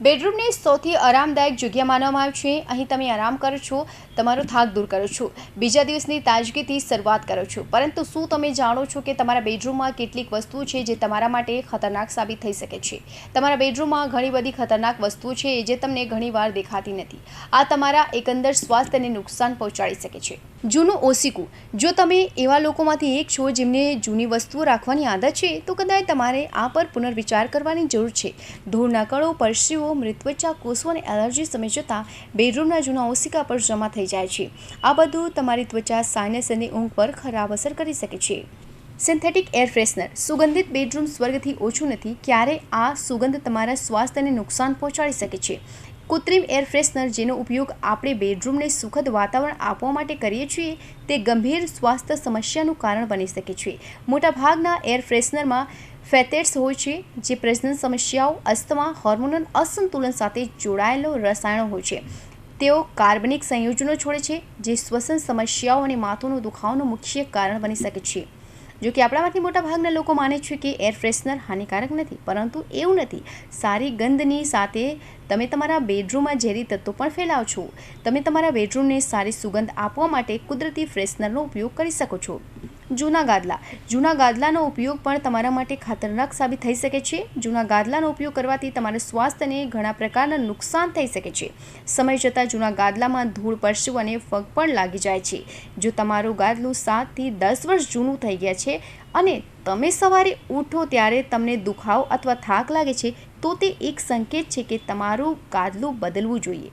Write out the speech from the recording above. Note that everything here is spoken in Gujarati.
બેડરૂમને સૌથી આરામદાયક જગ્યા માનવામાં આવે છે। અહીં તમે આરામ કરો છો, તમારો થાક દૂર કરો છો, બીજા દિવસની તાજગીથી શરૂઆત કરો છો। પરંતુ શું તમે જાણો છો કે તમારા બેડરૂમમાં કેટલીક વસ્તુઓ છે જે તમારા માટે ખતરનાક સાબિત થઈ શકે છે? તમારા બેડરૂમમાં ઘણી બધી ખતરનાક વસ્તુઓ છે જે તમને ઘણીવાર દેખાતી નથી। આ તમારા એકંદર સ્વાસ્થ્યને નુકસાન પહોંચાડી શકે છે। જૂનું ઓશીકું। જો તમે એવા લોકોમાંથી એક છો જેમને જૂની વસ્તુઓ રાખવાની આદત છે, તો કદાચ તમારે આ પર પુનર્વિચાર કરવાની જરૂર છે। ધૂળના કણો, પરસેવો, મૃત ત્વચા કોષો અને એલર્જી સમય જતાં બેડરૂમના જૂના ઓશિકા પર જમા થઈ જાય છે। આ બધું તમારી ત્વચા, સાઇનસ અને ઊંઘ પર ખરાબ અસર કરી શકે છે। Synthetic air freshener. સુગંધિત બેડરૂમ સ્વર્ગથી ઓછું નથી। ક્યારે આ સુગંધ તમારા સ્વાસ્થ્યને નુકસાન પહોંચાડી શકે છે। કૃત્રિમ એર ફ્રેશનર, જેનો ઉપયોગ આપણે બેડરૂમને સુખદ વાતાવરણ આપવા માટે કરીએ છીએ, તે ગંભીર સ્વાસ્થ્ય સમસ્યાનું કારણ બની શકે છે। મોટાભાગના એર ફ્રેશનરમાં ફેટેટ્સ હોય છે, જે પ્રજનન સમસ્યાઓ, અસ્થમા, હોર્મોનલ અસંતુલન સાથે જોડાયેલો રસાયણો હોય છે। તેઓ કાર્બનિક સંયોજનો છોડે છે, જે શ્વસન સમસ્યાઓ અને માથાનો દુખાવાનું મુખ્ય કારણ બની શકે છે। જો કે આપણામાંથી મોટાભાગના લોકો માને છે કે એર ફ્રેશનર હાનિકારક નથી, પરંતુ એવું નથી। સારી ગંધની સાથે તમે તમારા બેડરૂમમાં ઝેરી તત્વો પણ ફેલાવો છો। તમે તમારા બેડરૂમને સારી સુગંધ આપવા માટે કુદરતી ફ્રેશનરનો ઉપયોગ કરી શકો છો। જૂના ગાદલા। જૂના ગાદલાનો ઉપયોગ પણ તમારા માટે ખતરનાક સાબિત થઈ શકે છે। જૂના ગાદલાનો ઉપયોગ કરવાથી તમારા સ્વાસ્થ્યને ઘણા પ્રકારના નુકસાન થઈ શકે છે। સમય જતાં જૂના ગાદલામાં ધૂળ, પરસેવો અને ફગ પણ લાગી જાય છે। જો તમારું ગાદલું 7 થી 10 વર્ષ જૂનું થઈ ગયા છે અને તમે સવારે ઉઠો ત્યારે તમને દુખાવો અથવા થાક લાગે છે, તો તે એક સંકેત છે કે તમારું ગાદલું બદલવું જોઈએ।